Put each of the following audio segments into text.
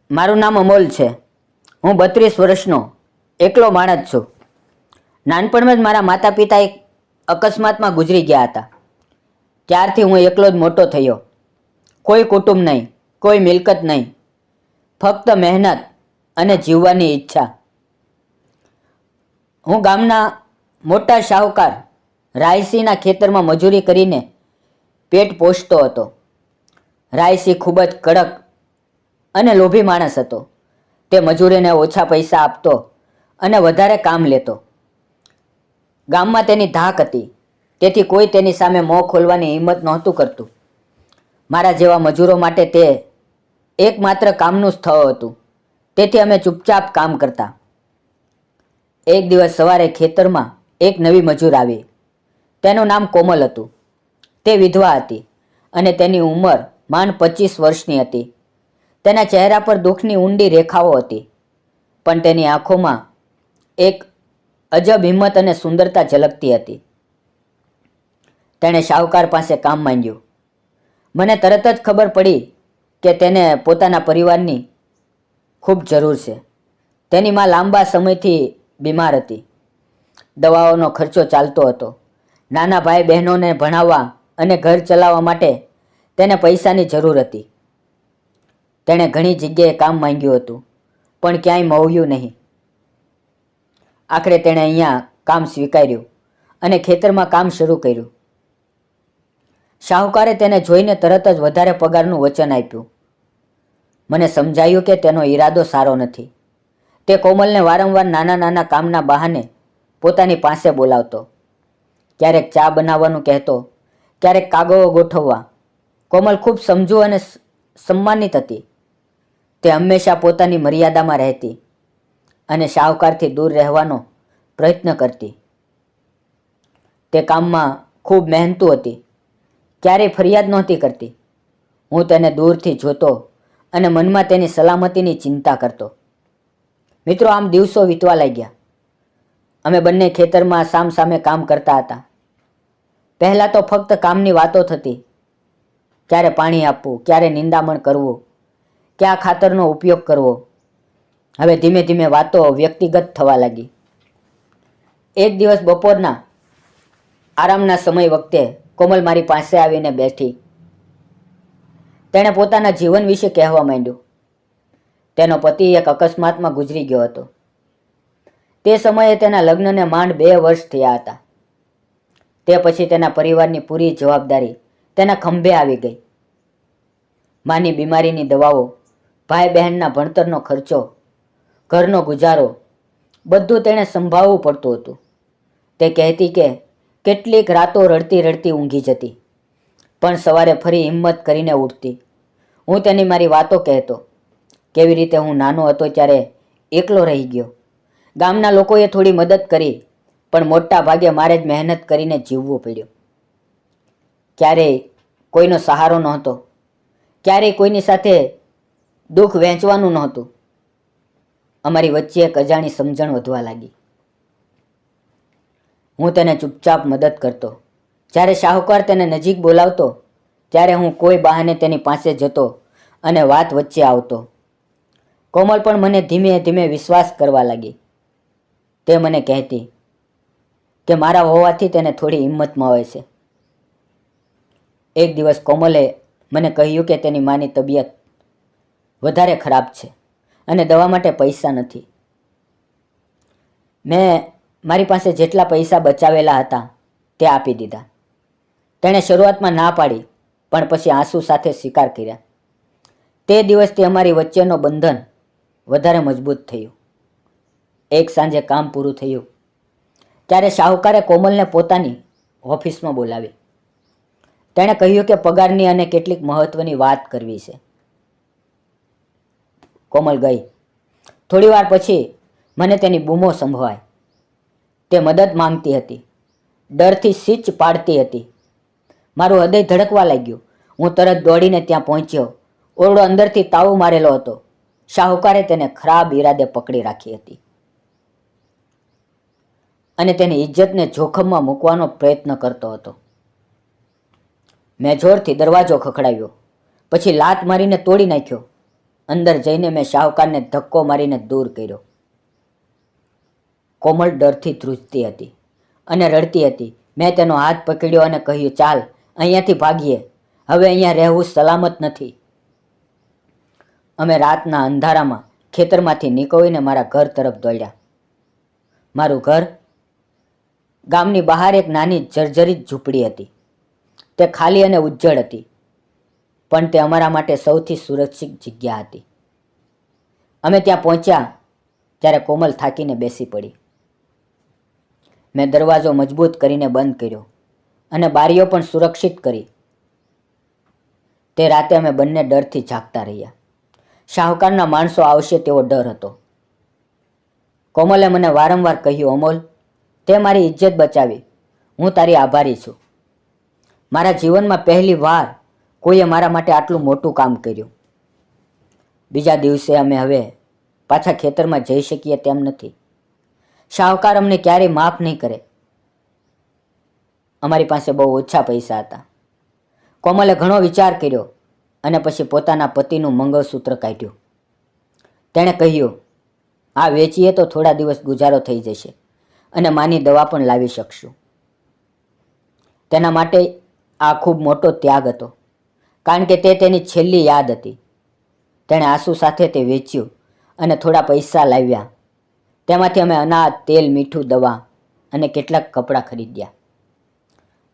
મારું નામ અમોલ છે. હું 32 વર્ષનો એકલો માણસ છું. નાનપણમાં જ મારા માતા પિતા એક અકસ્માતમાં ગુજરી ગયા હતા. ત્યારથી હું એકલો જ મોટો થયો. કોઈ કુટુંબ નહીં, કોઈ મિલકત નહીં, ફક્ત મહેનત અને જીવવાની ઈચ્છા. હું ગામના મોટા શાહુકાર રાયસિંહના ખેતરમાં મજૂરી કરીને પેટ પોષતો હતો. રાયસિંહ ખૂબ જ કડક અને લોભી માણસ હતો. તે મજૂરીને ઓછા પૈસા આપતો અને વધારે કામ લેતો. ગામમાં તેની ધાક હતી, તેથી કોઈ તેની સામે મોં ખોલવાની હિંમત નહોતું કરતું. મારા જેવા મજૂરો માટે તે એકમાત્ર કામનું સ્થળ હતું, તેથી અમે ચૂપચાપ કામ કરતા. એક દિવસ સવારે ખેતરમાં એક નવી મજૂર આવી. તેનું નામ કોમલ હતું. તે વિધવા હતી અને તેની ઉંમર માંડ 25 વર્ષની હતી. તેના ચહેરા પર દુઃખની ઊંડી રેખાઓ હતી, પણ તેની આંખોમાં એક અજબ હિંમત અને સુંદરતા ઝલકતી હતી. તેણે શાહુકાર પાસે કામ માંગ્યું. મને તરત જ ખબર પડી કે તેને પોતાના પરિવારની ખૂબ જરૂર છે. તેની માં લાંબા સમયથી બીમાર હતી. દવાઓનો ખર્ચો ચાલતો હતો. નાના ભાઈ બહેનોને ભણાવવા અને ઘર ચલાવવા માટે તેને પૈસાની જરૂર હતી. તેણે ઘણી જગ્યાએ કામ માંગ્યું હતું, પણ ક્યાંય મળ્યું નહીં. આખરે તેણે અહીંયા કામ સ્વીકાર્યું અને ખેતરમાં કામ શરૂ કર્યું. શાહુકારે તેને જોઈને તરત જ વધારે પગારનું વચન આપ્યું. મને સમજાયું કે તેનો ઈરાદો સારો નથી. તે કોમલને વારંવાર નાના નાના કામના બહાને પોતાની પાસે બોલાવતો. ક્યારેક ચા બનાવવાનું કહેતો, ક્યારેક કાગળો ગોઠવવા. કોમલ ખૂબ સમજુ અને સન્માનિત હતી. તે હંમેશા પોતાની મર્યાદામાં રહેતી અને શાહુકારથી દૂર રહેવાનો પ્રયત્ન કરતી. તે કામમાં ખૂબ મહેનતુ હતી, ક્યારેય ફરિયાદ નહોતી કરતી. હું તેને દૂરથી જોતો અને મનમાં તેની સલામતીની ચિંતા કરતો. મિત્રો, આમ દિવસો વીતવા લાગ્યા. અમે બંને ખેતરમાં સામસામે કામ કરતા હતા. પહેલાં તો ફક્ત કામની વાતો થતી. ક્યારે પાણી આપવું, ક્યારે નિંદામણ કરવું, કયા ખાતરનો ઉપયોગ કરવો. હવે ધીમે ધીમે વાતો વ્યક્તિગત થવા લાગી. એક દિવસ બપોરના આરામના સમય વખતે કોમલ મારી પાસે આવીને બેઠી. તેણે પોતાના જીવન વિશે કહેવા માંડ્યું. તેનો પતિ એક અકસ્માતમાં ગુજરી ગયો હતો. તે સમયે તેના લગ્નને માંડ 2 વર્ષ થયા હતા. તે પછી તેના પરિવારની પૂરી જવાબદારી તેના ખંભે આવી ગઈ. માની બીમારીની દવાઓ, ભાઈ બહેનના ભણતરનો ખર્ચો, ઘરનો ગુજારો, બધું તેણે સંભાળવું પડતું હતું. તે કહેતી કે કેટલીક રાતો રડતી રડતી ઊંઘી જતી, પણ સવારે ફરી હિંમત કરીને ઉઠતી. હું તેની મારી વાતો કહેતો, કેવી રીતે હું નાનો હતો ત્યારે એકલો રહી ગયો. ગામના લોકોએ થોડી મદદ કરી, પણ મોટા ભાગે મારે જ મહેનત કરીને જીવવું પડ્યું. ક્યારેય કોઈનો સહારો નહોતો, ક્યારેય કોઈની સાથે દુઃખ વહેંચવાનું નહોતું. અમારી વચ્ચે એક અજાણી સમજણ વધવા લાગી. હું તેને ચૂપચાપ મદદ કરતો. જ્યારે શાહુકાર તેને નજીક બોલાવતો, ત્યારે હું કોઈ બહાને તેની પાસે જતો અને વાત વચ્ચે આવતો. કોમલ પણ મને ધીમે ધીમે વિશ્વાસ કરવા લાગી. તે મને કહેતી કે મારા હોવાથી તેને થોડી હિંમત મળે છે. એક દિવસ કોમલે મને કહ્યું કે તેની માની તબિયત વધારે ખરાબ છે અને દવા માટે પૈસા નથી. મેં મારી પાસે જેટલા પૈસા બચાવેલા હતા તે આપી દીધા. તેણે શરૂઆતમાં ના પાડી, પણ પછી આંસુ સાથે સ્વીકાર કર્યા. તે દિવસથી અમારી વચ્ચેનો બંધન વધારે મજબૂત થયું. એક સાંજે કામ પૂરું થયું ત્યારે શાહુકારે કોમલને પોતાની ઓફિસમાં બોલાવી. તેણે કહ્યું કે પગારની અને કેટલીક મહત્વની વાત કરવી છે. કોમલ ગઈ. થોડી વાર પછી મને તેની બૂમો સંભળાઈ. તે મદદ માંગતી હતી, ડરથી સિચ પાડતી હતી. મારું હૃદય ધડકવા લાગ્યું. હું તરત દોડીને ત્યાં પહોંચ્યો. ઓરડો અંદરથી તાળું મારેલો હતો. શાહુકારે તેને ખરાબ ઈરાદે પકડી રાખી હતી અને તેની ઇજ્જતને જોખમમાં મૂકવાનો પ્રયત્ન કરતો હતો. મેં જોરથી દરવાજો ખખડાવ્યો, પછી લાત મારીને તોડી નાખ્યો અંદર જઈને મેં શાહુકારને ધક્કો મારીને દૂર કર્યો. કોમલ ડરથી ધ્રુજતી હતી અને રડતી હતી. મેં તેનો હાથ પકડ્યો અને કહ્યું, ચાલ અહીંયાથી ભાગીએ, હવે અહીંયા રહેવું સલામત નથી. અમે રાતના અંધારામાં ખેતરમાંથી નીકળીને મારા ઘર તરફ દોડ્યા. મારું ઘર ગામની બહાર એક નાની જર્જરિત ઝૂંપડી હતી. તે ખાલી અને ઉજ્જડ હતી, પણ તે અમારા માટે સૌથી સુરક્ષિત જગ્યા હતી. અમે ત્યાં પહોંચ્યા ત્યારે કોમલ થાકીને બેસી પડી. મેં દરવાજો મજબૂત કરીને બંધ કર્યો અને બારીઓ પણ સુરક્ષિત કરી. તે રાતે અમે બંને ડરથી જાગતા રહ્યા. શાહુકારના માણસો આવશે તેવો ડર હતો. કોમલે મને વારંવાર કહ્યું, અમોલ, તે મારી ઇજ્જત બચાવી, હું તારી આભારી છું. મારા જીવનમાં પહેલી વાર કોઈએ મારા માટે આટલું મોટું કામ કર્યું. બીજા દિવસે અમે હવે પાછા ખેતરમાં જઈ શકીએ તેમ નથી. શાહુકાર અમને ક્યારેય માફ નહીં કરે. અમારી પાસે બહુ ઓછા પૈસા હતા. કોમલે ઘણો વિચાર કર્યો અને પછી પોતાના પતિનું મંગળસૂત્ર કાઢ્યું. તેણે કહ્યું, આ વેચીએ તો થોડા દિવસ ગુજારો થઈ જશે અને માની દવા પણ લાવી શકશું. તેના માટે આ ખૂબ મોટો ત્યાગ હતો, કારણ કે તે તેની છેલ્લી યાદ હતી. તેણે આંસુ સાથે તે વેચ્યું અને થોડા પૈસા લાવ્યા. તેમાંથી અમે અનાજ, તેલ, મીઠું, દવા અને કેટલાક કપડાં ખરીદ્યા.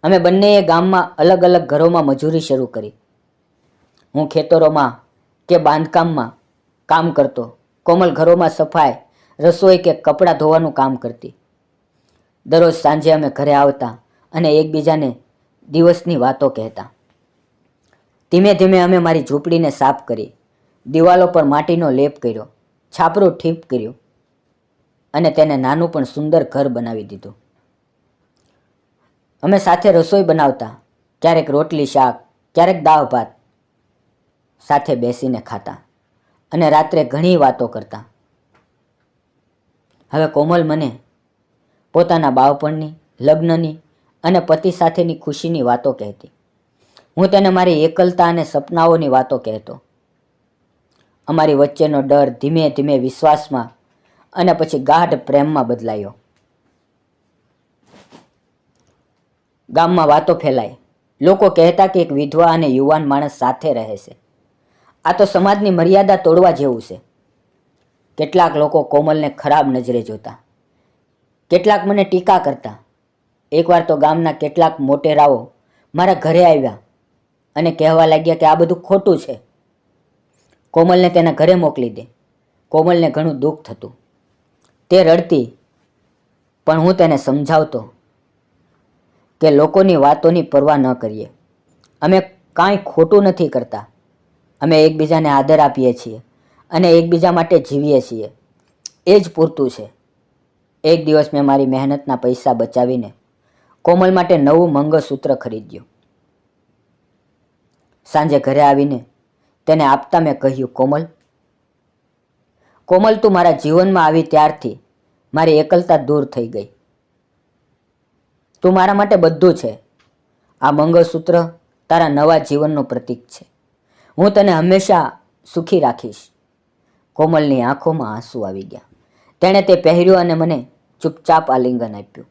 અમે બંનેએ ગામમાં અલગ અલગ ઘરોમાં મજૂરી શરૂ કરી. હું ખેતરોમાં કે બાંધકામમાં કામ કરતો. કોમલ ઘરોમાં સફાઈ, રસોઈ કે કપડાં ધોવાનું કામ કરતી. દરરોજ સાંજે અમે ઘરે આવતા અને એકબીજાને દિવસની વાતો કહેતા. ધીમે ધીમે અમે મારી ઝૂંપડીને સાફ કરી, દિવાલો પર માટીનો લેપ કર્યો, છાપરું ઠીક કર્યું અને તેને નાનું પણ સુંદર ઘર બનાવી દીધું. અમે સાથે રસોઈ બનાવતા, ક્યારેક રોટલી શાક, ક્યારેક દાળ ભાત સાથે બેસીને ખાતા અને રાત્રે ઘણી વાતો કરતા. હવે કોમલ મને પોતાના બાળપણની, લગ્નની અને પતિ સાથેની ખુશીની વાતો કહેતી. હું તેને મારી એકલતા અને સપનાઓની વાતો કહેતો. અમારી વચ્ચેનો ડર ધીમે ધીમે વિશ્વાસમાં અને પછી ગાઢ પ્રેમમાં બદલાયો. ગામમાં વાતો ફેલાઈ. લોકો કહેતા કે એક વિધવા અને યુવાન માણસ સાથે રહે છે. આ તો સમાજની મર્યાદા તોડવા જેવું છે. કેટલાક લોકો કોમલને ખરાબ નજરે જોતા, કેટલાક મને ટીકા કરતા. એકવાર તો ગામના કેટલાક મોટેરાઓ મારા ઘરે આવ્યા અને કહેવા લાગ્યા કે આ બધું ખોટું છે, કોમલને તેના ઘરે મોકલી દે. કોમલને ઘણું દુઃખ થતું. તે રડતી, પણ હું તેને સમજાવતો કે લોકોની વાતોની પરવા ન કરીએ. અમે કાંઈ ખોટું નથી કરતા. અમે એકબીજાને આદર આપીએ છીએ અને એકબીજા માટે જીવીએ છીએ. એ જ પૂરતું છે. એક દિવસ મેં મારી મહેનતના પૈસા બચાવીને કોમલ માટે નવું મંગળસૂત્ર ખરીદ્યું. સાંજે ઘરે આવીને તેને આપતા મેં કહ્યું, કોમલ, તું મારા જીવનમાં આવી ત્યારથી મારી એકલતા દૂર થઈ ગઈ. તું મારા માટે બધું છે. આ મંગળસૂત્ર તારા નવા જીવનનું પ્રતીક છે. હું તને હંમેશા સુખી રાખીશ. કોમલની આંખોમાં આંસુ આવી ગયા. તેણે તે પહેર્યું અને મને ચૂપચાપ આલિંગન આપ્યું.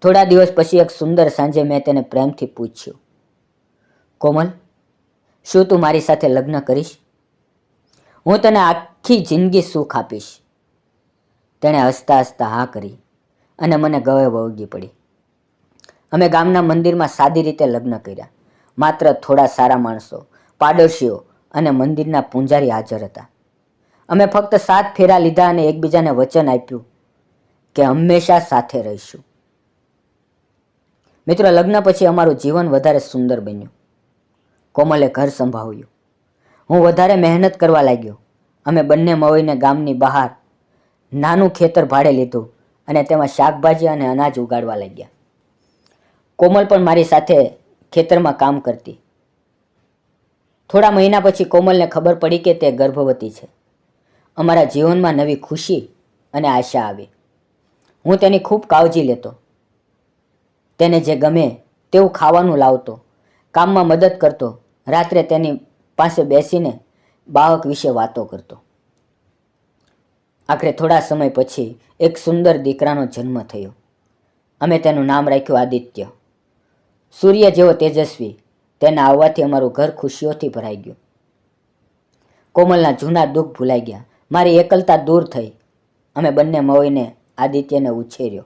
થોડા દિવસ પછી એક સુંદર સાંજે મેં તેને પ્રેમથી પૂછ્યું, કોમલ, શું તું મારી સાથે લગ્ન કરીશ? હું તને આખી જિંદગી સુખ આપીશ. તેણે હસતા હસતા હા કરી અને મને ગળે વળગી પડી. અમે ગામના મંદિરમાં સાદી રીતે લગ્ન કર્યા. માત્ર થોડા સારા માણસો, પાડોશીઓ અને મંદિરના પૂંજારી હાજર હતા. અમે ફક્ત 7 ફેરા લીધા અને એકબીજાને વચન આપ્યું કે હંમેશા સાથે રહીશું. મિત્રો, લગ્ન પછી અમારું જીવન વધારે સુંદર બન્યું. કોમલે ઘર સંભાળ્યું. હું વધારે મહેનત કરવા લાગ્યો. અમે બંને મળીને ગામની બહાર નાનું ખેતર ભાડે લીધું અને તેમાં શાકભાજી અને અનાજ ઉગાડવા લાગ્યા. કોમલ પણ મારી સાથે ખેતરમાં કામ કરતી. થોડા મહિના પછી કોમલને ખબર પડી કે તે ગર્ભવતી છે. અમારા જીવનમાં નવી ખુશી અને આશા આવી. હું તેની ખૂબ કાળજી લેતો. તેને જે ગમે તેવું ખાવાનું લાવતો, કામમાં મદદ કરતો. રાત્રે તેની પાસે બેસીને બાળક વિશે વાતો કરતો. આખરે થોડા સમય પછી એક સુંદર દીકરાનો જન્મ થયો. અમે તેનું નામ રાખ્યું આદિત્ય. સૂર્ય જેવો તેજસ્વી. તેના આવવાથી અમારું ઘર ખુશીઓથી ભરાઈ ગયું. કોમલના જૂના દુઃખ ભૂલાઈ ગયા. મારી એકલતા દૂર થઈ. અમે બંને મળીને આદિત્યને ઉછેર્યો.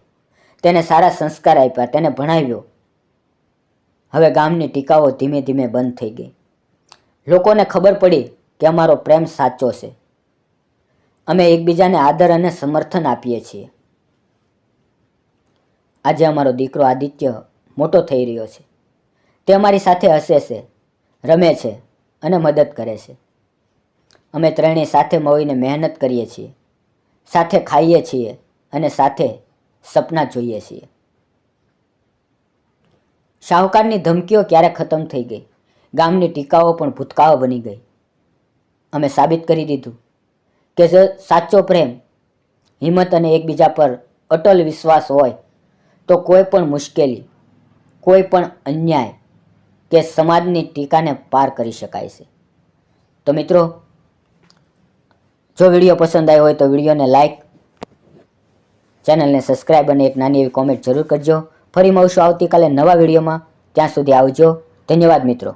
તેને સારા સંસ્કાર આપ્યા, તેને ભણાવ્યો. હવે ગામની ટીકાઓ ધીમે ધીમે બંધ થઈ ગઈ. લોકોને ખબર પડી કે અમારો પ્રેમ સાચો છે. અમે એકબીજાને આદર અને સમર્થન આપીએ છીએ. આજે અમારો દીકરો આદિત્ય મોટો થઈ રહ્યો છે. તે અમારી સાથે હસે છે, રમે છે અને મદદ કરે છે. અમે ત્રણેય સાથે મળીને મહેનત કરીએ છીએ, સાથે ખાઈએ છીએ અને સાથે સપના જોઈએ છીએ. શાહુકારની ધમકીઓ ક્યારે ખતમ થઈ ગઈ. ગામની ટીકાઓ પણ ભૂતકાળ બની ગઈ. અમે સાબિત કરી દીધું કે જો સાચો પ્રેમ, હિંમત અને એકબીજા પર અટલ વિશ્વાસ હોય તો કોઈ પણ મુશ્કેલી, કોઈ પણ અન્યાય કે સમાજની ટીકાને પાર કરી શકાય છે. તો મિત્રો, જો વિડીયો પસંદ આવ્યો હોય તો વિડીયોને લાઈક, ચેનલને સબસ્ક્રાઈબ અને એક નાની એવી કોમેન્ટ જરૂર કરજો. ફરી મળશું આવતીકાલે નવા વિડીયોમાં. ત્યાં સુધી આવજો. ધન્યવાદ મિત્રો.